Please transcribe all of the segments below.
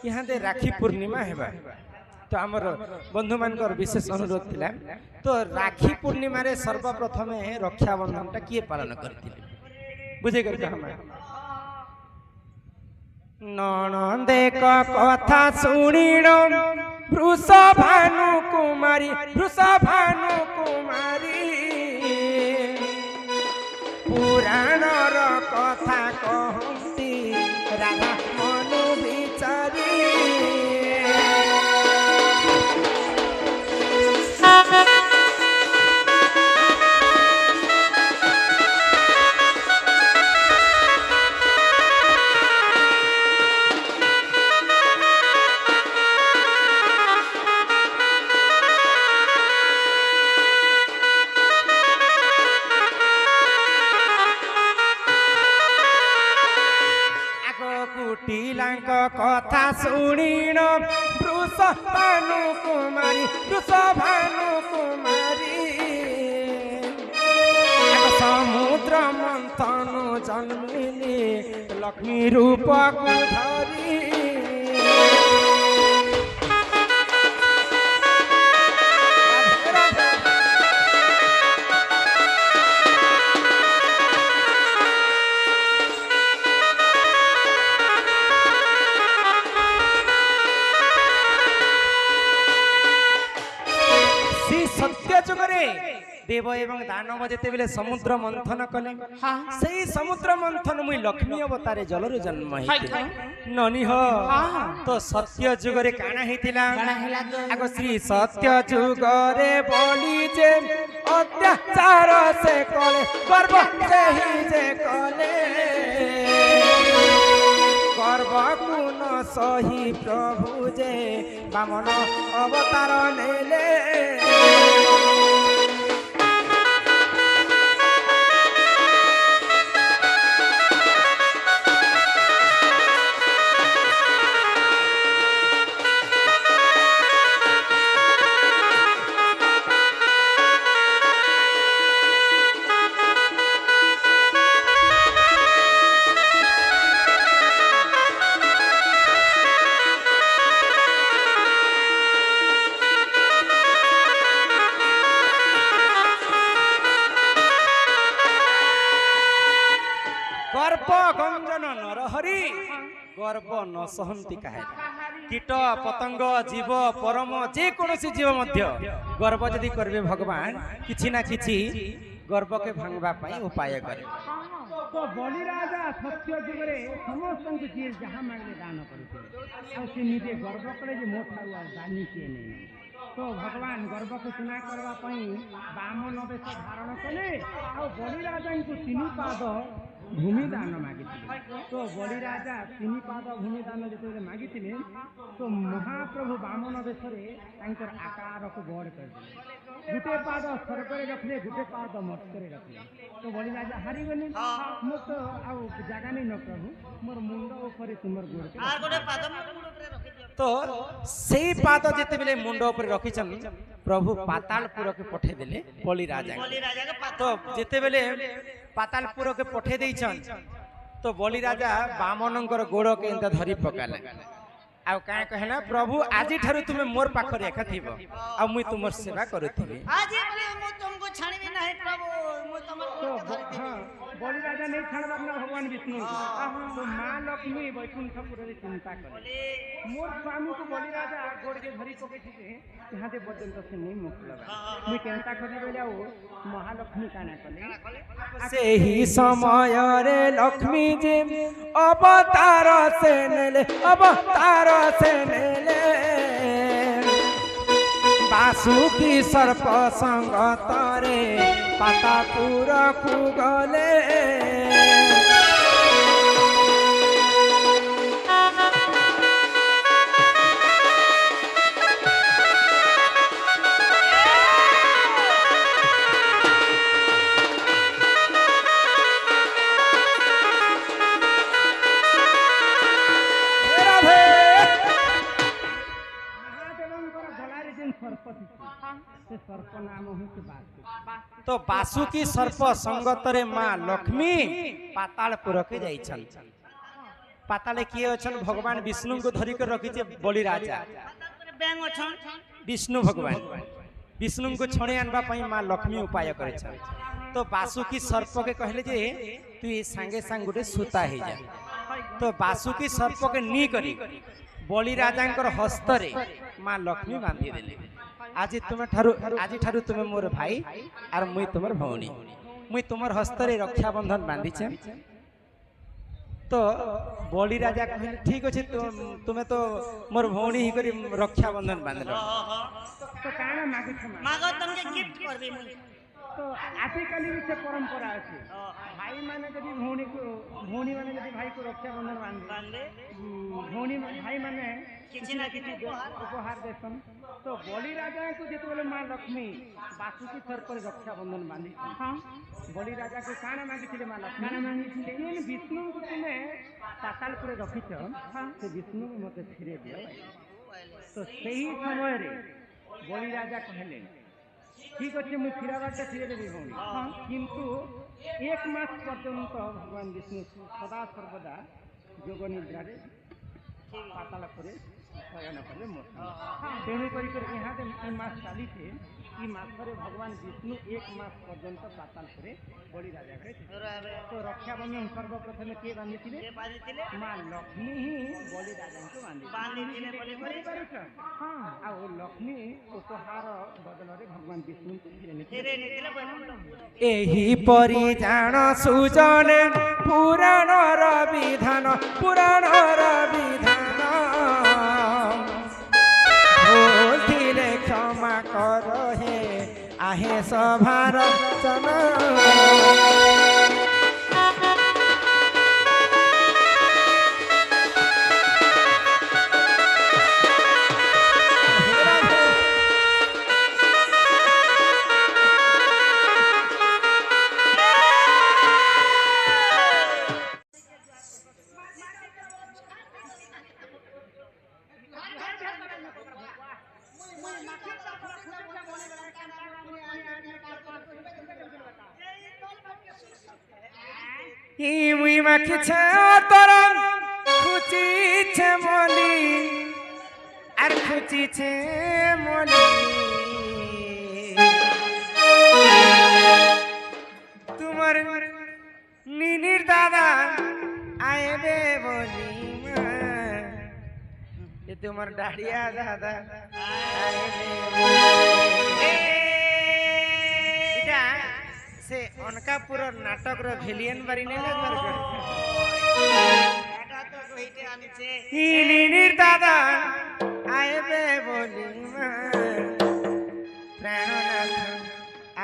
यहाँ दे राखी पूर्णिमा हेबा तो आमर बंधु मानकर विशेष अनुरोध थिला तो राखी पूर्णिमा रे सर्वप्रथम रक्षाबंधन टा किए पालन करथिले बुझे कर हम ननंदे का कथा सुनिण वृषभानु कुमारी पुराण कथा कहती राधा मनु विचारी कथा सुनिण वृषभानु कुमारी समुद्र मंथन जन्मिले लक्ष्मी रूप को धरी देव एवं दानव जेते बेले समुद्र मंथन कले सही समुद्र मंथन मुई लक्ष्मी अवतारे जलरु जन्म हेतिला ननी हो तो सत्य जुग रे काना हेतिला आगो श्री सत्य जुग रे बोली जे अत्याचार से कले गर्व से ही जे कले गर्व कुन सही प्रभु जे बामन अवतार नेले गर्व न सहंती कहे कीट पतंग जीव परम जे कोनोसी जीव मध्य गर्व जदि करबे भगवान किछि ना किछि गर्व के भांगबा पई उपाय करे तो बलि राजा सत्य जुग रे समस्त को जे जहां मांगले दान करते और से निजे गर्व करे जे मोठाउ आ दानी के नहीं तो भगवान गर्व को चुना करबा पई बामन वेश धारण कले और बलि राजा को तीन पाद भूमि दान मागिथिले तो बलि राजा तीन पाद भूमि दान जेते मागिथिले तो महाप्रभु बामन वेशरे तांकर आकार को बड़ कर दिले गुटे पाद स्वर्ग रे रखले गुटे पाद मर्त्य रे रखले तो बलि राजा हारि गने मो तो आ जागा नै न प्रभु मोर मुंड ऊपर तुमर गोड़ के आर गुटे पाद मोर मुंड ऊपर रखि दियो तो सेही पाद जेते बेले मुंड ऊपर रखिछन प्रभु पातालपुर के पठे देले बलि राजा के तो जेते बेले पातालपुर के पठे देइछन तो बलि राजा बामनंकर गोड़ के इंता धरी पकाले आ का कहना प्रभु आजी ठारू तुमे मोर पाखर एका थिबो आ मुई तुमर सेवा करूथिबी आजी मु तुमको छाणबी नाही प्रभु मु तुमको हां बलि राजा नहीं छाणबा ना भगवान विष्णु तो मां लक्ष्मी वैकुंठपुर रे चिंता करे मोर स्वामी को बलि राजा गोड़ के धरी पके थिबे यहां दे पर्यंत से नहीं मुकलबा मुई केंता करी बेलाओ महालक्ष्मी काना कले से ही समय रे लक्ष्मी जी अवतार से नेले अवतार से नेले बासुकी सर्प संगत रे पातापुर को गले तो बासुकी सर्प संगत रे मां लक्ष्मी पातालपुर के जाइछन पाताले किए अछन भगवान विष्णु को धरिक रखिचे बलि राजा बैंग अछन विष्णु भगवान विष्णु को छणे आनबा पई मां लक्ष्मी उपाय करेछन तो बासुकी सर्प के कहले जे तू ये संगे संग गोटे सूता हे जा तो बासुकी सर्प के नी करी बलि राजांकर हस्तरे मां लक्ष्मी बांधी देले आज ठारू तुम मोर भाई और मुई तुमर भौणी मुई तुमर हस्तरे रक्षा बंधन बांधी छे तो बलि राजा कहले ठीक अछि तुम्हें तो मोर भौणी ही करी रक्षा बंधन बांधलो तो काना मागु छ मागो तुमके गिफ्ट करबे मुई तो आजिकल भी से परंपरा अच्छे भाई माने जब भौणी माने जब भाई को रक्षा बंधन बांधे भौणी भाई माने किसी ना किसी उपहार देसन तो बलि राजा को जिते मां लक्ष्मी बासुकी सर्प रक्षा बंधन बांधी हाँ बलि राजा को काना मांगी मां लक्ष्मी काना मांगी विष्णु को तुम्हें पाताल पर रखिच हाँ से विष्णु को मत फिरे दिया तो सही समय रे बलि राजा कहले ठीक अच्छे मुझे फिरा बाटे फिरे देवी भौणी किंतु एक मास पर्यंत भगवान विष्णु सदा सर्वदा जोग निद्रा पाताल करे शयन कले तेणु यहाँ मास चली मासरे भगवान विष्णु एक मास पर्यंत पाताल करे बलि राजा करे तो रक्षाबंधन सर्वप्रथम किए बांधी मां लक्ष्मी ही बलि राजा को बांधी हाँ आ लक्ष्मी उपहार बदल भगवान विष्णु एही परि जान सुजन पुराणर विधान क्षमा कर हे आहे सभार चना मुई माखी छे तोर खुची छे मोली আর খুঁচিছে মলি তোমার নিনির দাদা আইবে বলি মা এ তোমার ডাড়িয়া দাদা আইবে এটা সে অনকাপুর নাটকর ভিলিয়ন বারি নেই লাগবার এটা তো কইতে আনিছে নিনির দাদা আইবে বলি মা প্রাণনাথ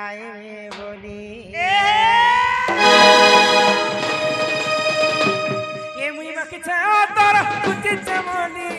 আইবে বলি এ মুই মাকিছে তোর কুচিছে মলি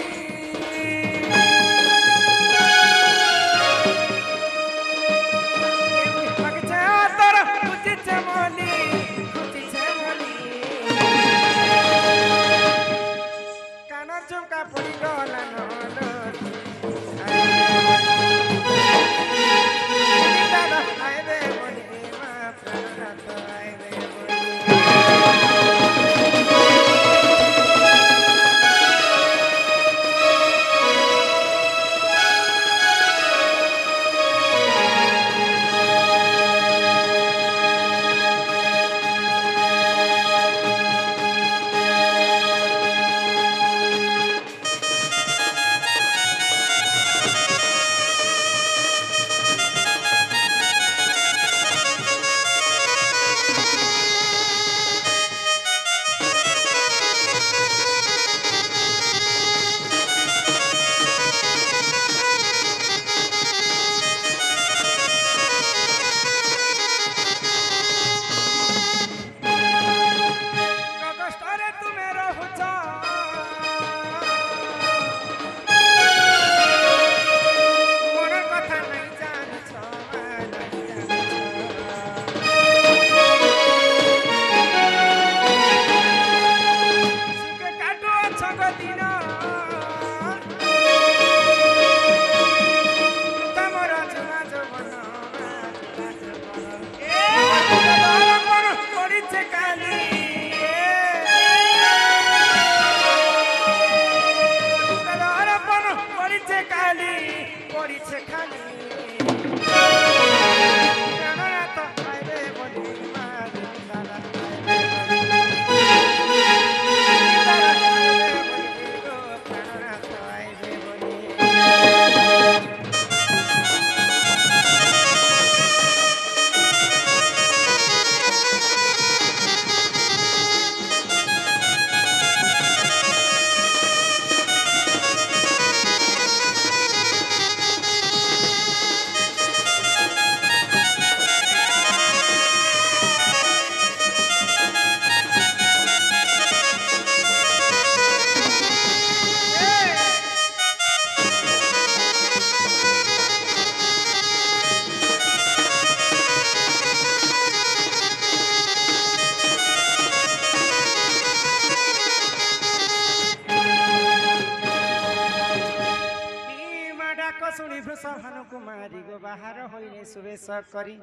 শুনি বৃষভানু কুমারী গো বাহার হইলে সুবেশ করি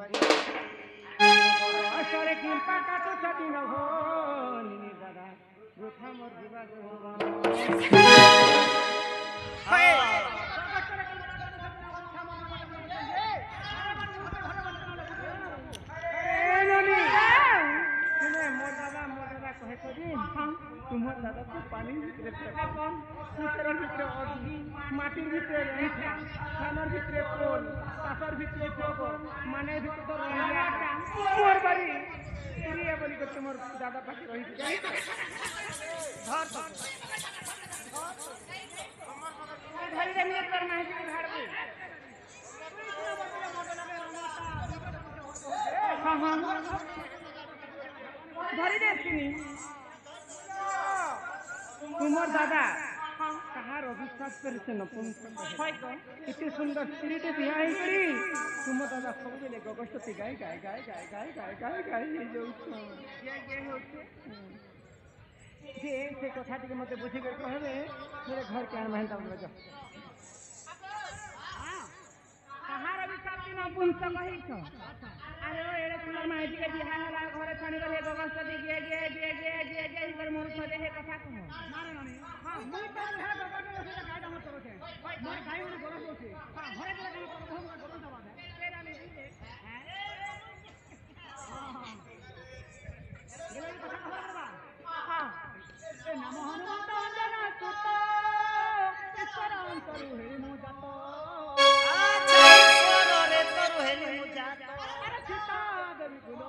অসরে কৃপা কাটু ছটি নভনি দাদা বৃথা মোর জীবা তোমার দাদা তো পানির ভিতরে পুকুরের ভিতরে অগ্নি মাটির ভিতরে রেখা খানার ভিতরে পোল কাঁচার ভিতরে গোবর মানের ভিতরে তো মোর বাড়ি এরিয়া বলি করে তোমার দাদা পাখি রয়েছে ধর ধরি রে নিয়ে তোর মাঝে ঝাড়বি ধরি দে চিনি তোমার দাদা কাহার অবিশ্বাস করেছে এতে সুন্দর স্ত্রীতে বিয়া হয়েছি তোমার দাদা ସବୁବେଳେ গগস্তি গাই গাই গাই গাই গাই গাই গাই গাই যে সে কথা টিকে মতে বুঝিবে কহবে মেরে ঘর কে আনবেন তাহলে যাও কাহার অবিশ্বাস দিন পুঞ্চ কহিছ আরে ও এড়ে সুন্দর মাইটিকে বিয়া হেলা ঘরে ছানি গলে গগস্তি গিয়ে গিয়ে গিয়ে গিয়ে গিয়ে গিয়ে এবার মোর ছদে হে কথা কহ নারে নারে হ্যাঁ মুই তো হে গগস্তি সেটা গায় দাম করছে মোর গায় মনে গরম হচ্ছে হ্যাঁ ঘরে গেলে কেন গরম গরম যাবা দে সেটা নি দিলে হ্যাঁ গেলে কথা বলবা হ্যাঁ এ নম হনুমন্ত অঞ্জনা সুত ঈশ্বর অন্তর হে মো জাত আচ্ছা ঈশ্বর রে তোর হেলি মু জাত আরে সীতা দেবী গুলো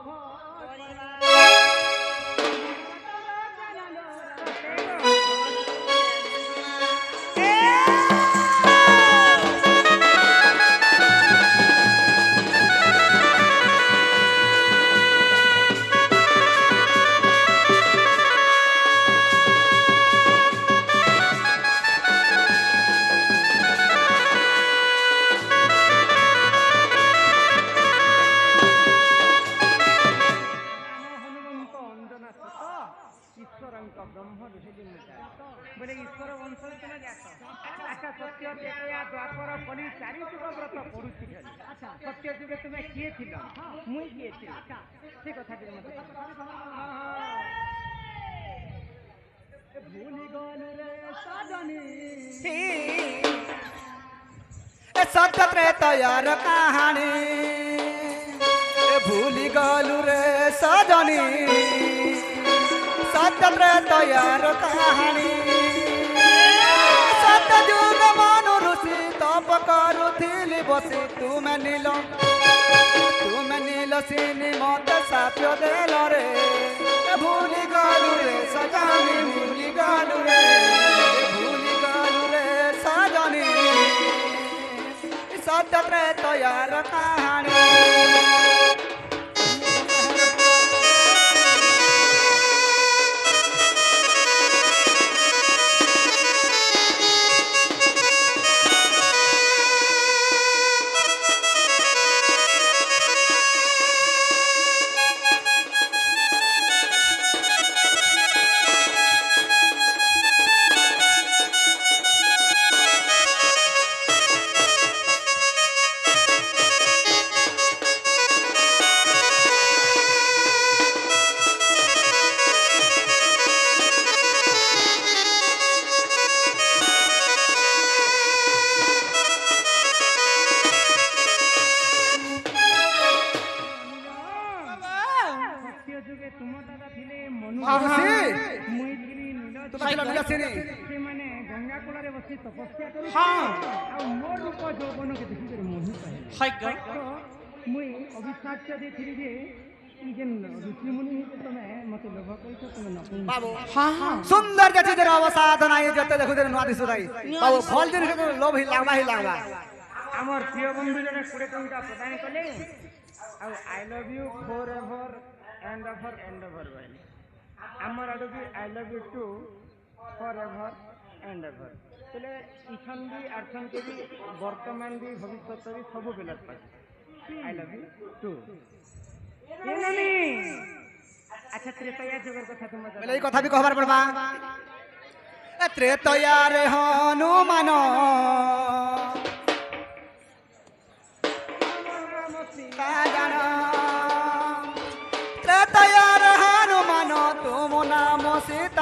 बोले ईश्वर वंश तुम जात अच्छा सत्य देखया द्वापर कली चारि जुग व्रत पड़ुछि खाली अच्छा सत्य जुगे तुम्हें किए थिल मुई किए थी से कथा के मत भूली गल रे सजनी ए सत्य त्रेतयार कहानी भूली गलु रे सजनी सत्य त्रेतयार कहानी सत्य जुग मानु ऋषि तप करुथिली बसी तुमे नील सिनी मत साप्य देल रे भूली गलु रे सजनी भूली गलु रे सजनी सत्य त्रेतयार कहानी सुंदर के चीज अवसाधन आई जते देखु दे नुआ दिसु दाई बाबू फल दिन के लोभ ही लागबा हमर प्रिय बंधु जने 20 टंका प्रदान कले आ I love you forever and ever भाई हमर आडू भी I love you too forever and ever तले इछन भी अर्चन के भी वर्तमान भी भविष्यत भी सब बेलत पाई आई लव यू टू ये ननी अच्छा त्रेतया जुगर कथा तुम बोले ई कथा भी कहबार पड़बा त्रेतया रे हनुमान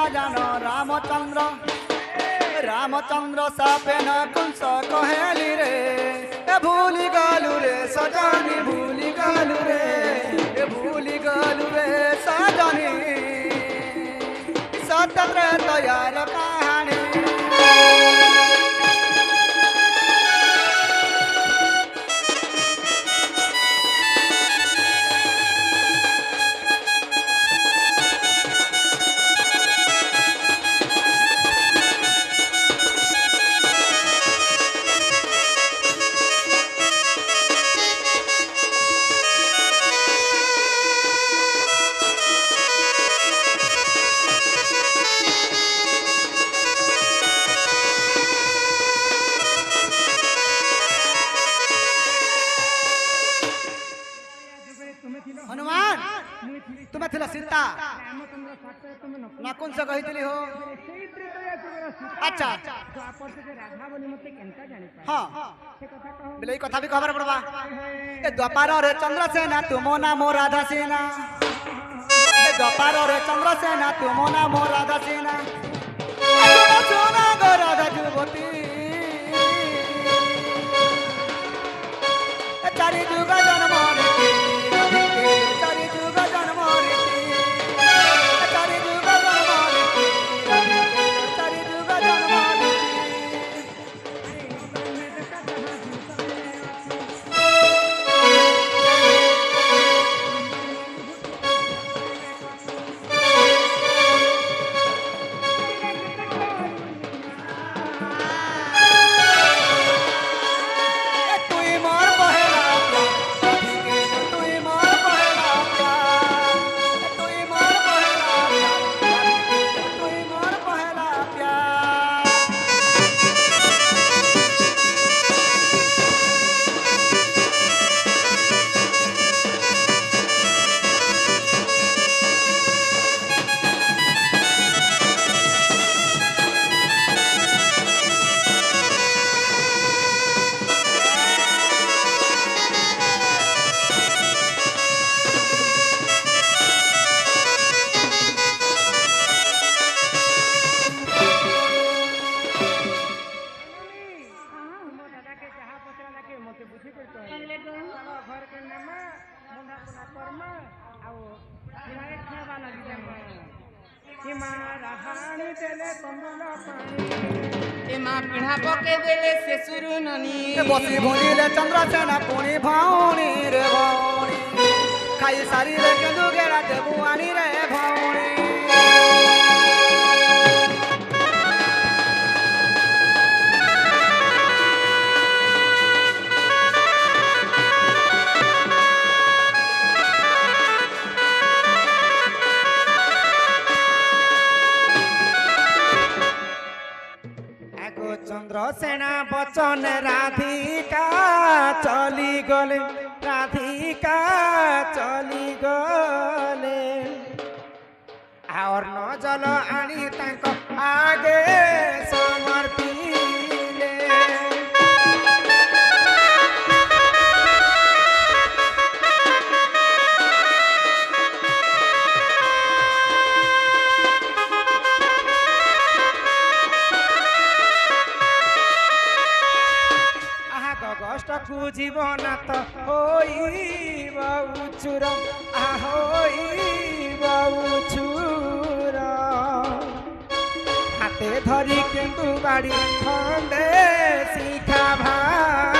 सजन रामचंद्र रामचंद्र सापेन कंस कहेली रे ए भूली गलु रे सजनी भूली गलु रे ए भूली गलु रे सजनी सतत्र तयार कहानी हनुमान तुम्हें थिला सीता ना कौन सा कही हो अच्छा हाँ बोले कथा भी खबर पड़वा ए द्वापार रे चंद्रसेना तुमो नाम राधा सेना ए द्वापार रे चंद्रसेना तुमो नाम राधा सेना सोना गो राधा जुवती चारि जुग जन्म चारि जुग जन्म चारि जुग जन्म चारि जुग जन्म पिढ़ा पके देले से शुरू ननी बसी भूलिले चंद्रसेना पुणी भाउनी रे भाउनी खाई सारी रे केंदु गेड़ा देबु आनी रे भाउनी चंद्रसेना बचन राधिका चली गले राधिका चली गले और न जल आनी तांक आगे समर्पिले कू जीवन तो होई बहुचुर होई बहुचुर हाथे धरी केंदु बाड़ी खंडे शिखा भार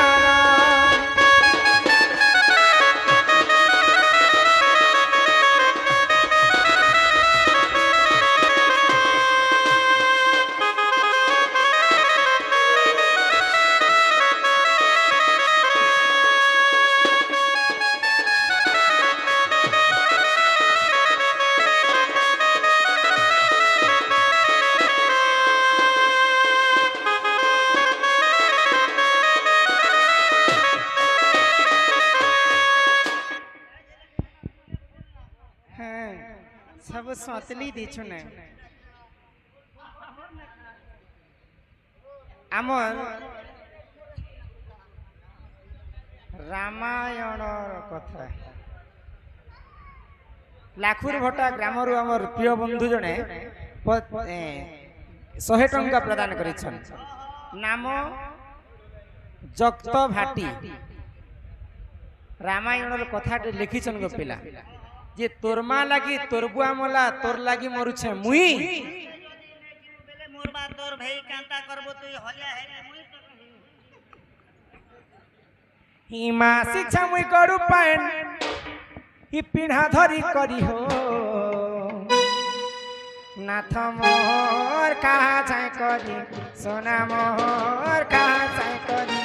सब सतली दिछु ने आमर रामायण कथा लाखुर भट्टा ग्राम आमर प्रिय बंधु जने ଶହେ ଟଙ୍କା ପ୍ରଦାନ କରିଛନ୍। ନାମ ଜକ୍ତ ଭାଟି ରାମାୟଣର କଥାଟେ ଲେଖିଛନ୍ ଗো ପିଲା ଯେ ତୋର ମା ଲାଗି ତୋର ବୁଆ ମଲା ତୋର ଲାଗି ମରୁଛେ ମୁଇଁ ବେଲେ ମୋর বা তোর ভাই কান্তা করব তুই হলিয়া হেলে মুই তো কহি হিমা শিক্ষা মুই করু পাইন হি পিঢ়া ধরি করি হো নাথ মোর কাহা চাই করি সোনা মোর কাহা চাই করি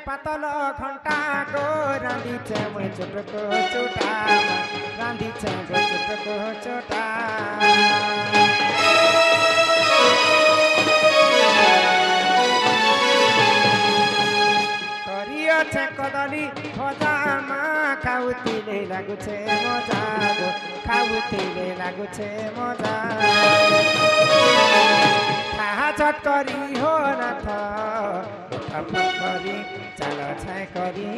পাতল ঘন্টা গো রাঁধিছে মই ছোটক ছোটা রাঁধিছে গো ছোটক ছোটা করিয়াছে কদলি ভজা মা খাউতিলে লাগুছে মজা গো খাউতিলে লাগুছে মজা খাহা চট করি হো নাথ ফটফট করি চাল ছাই করি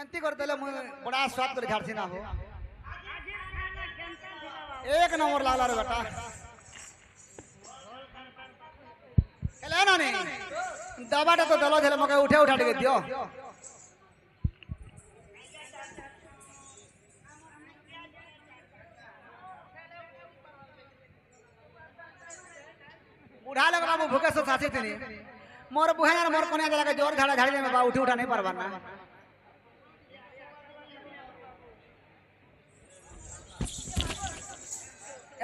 एंती कर देले मुई बड़ा स्वाद कर झाड़सी ना हो एक नंबर लाला रे बेटा एले ना नहीं दबाटा तो दलो झले मके उठे उठा के दियो बुढ़ा लोग बाबू भूखे से सासी थी मोर बुहान और मोर कोने जला के जोर झाड़ा झाड़ी में बा उठी उठा नहीं पारबा ना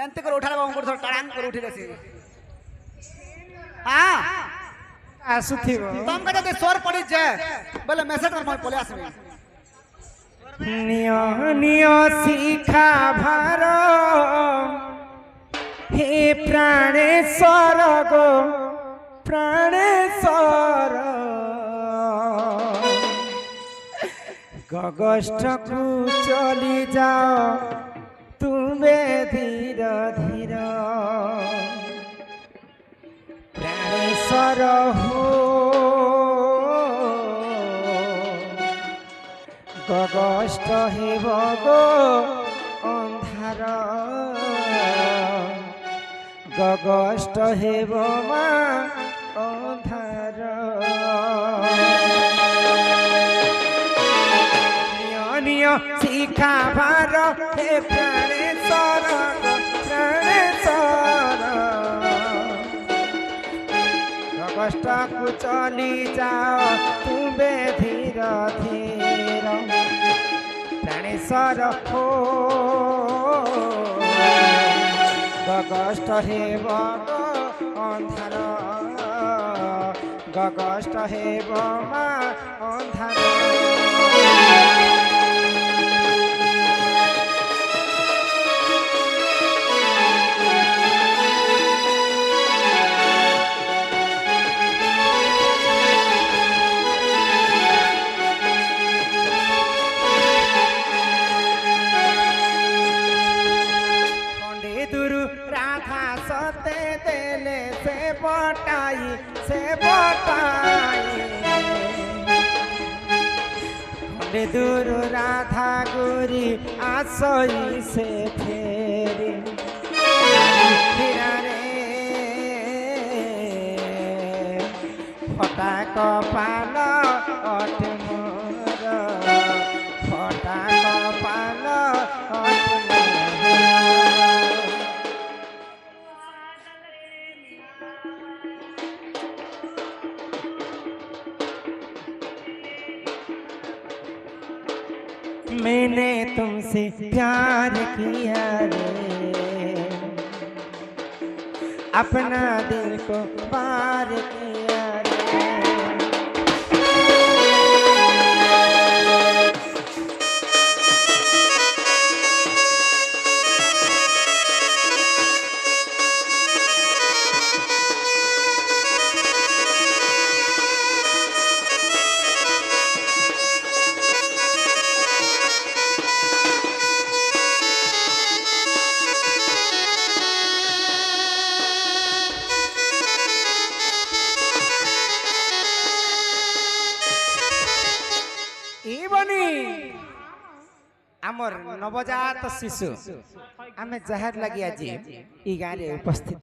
एंते कर उठा बाबू को टांग कर उठी गसी हां आसुथिबो तुम कहते ते स्वर पड़ी जे बोले मैसेज कर मैं पले आसबे नियो नियो शिखा भार हे प्राणेश्वर गो प्राणेश्वर गगष्ट को चली जाओ तुम्हें धीर धीर प्राणेश्वर हो गगष्ट हेब गो अंधार गगष्ट हेब मा अंधार निय शिखा भार हे प्राणेश्वर प्राणेश्वर गगष्ट को चली जाओ तुम्हें धीर धीर प्राणेश्वर हो गगष्ट हेब अंधार गगष्ट हेब मा अंधार दूर राधा गोरी आसई से फेरी रे फटा कपाल अट मोर फटा कपाल अट मोर मैंने तुमसे प्यार किया रे, अपना दिल को पार किया रे। आमर नवजात शिशु आमे जहार लगी आज ई गाँव उपस्थित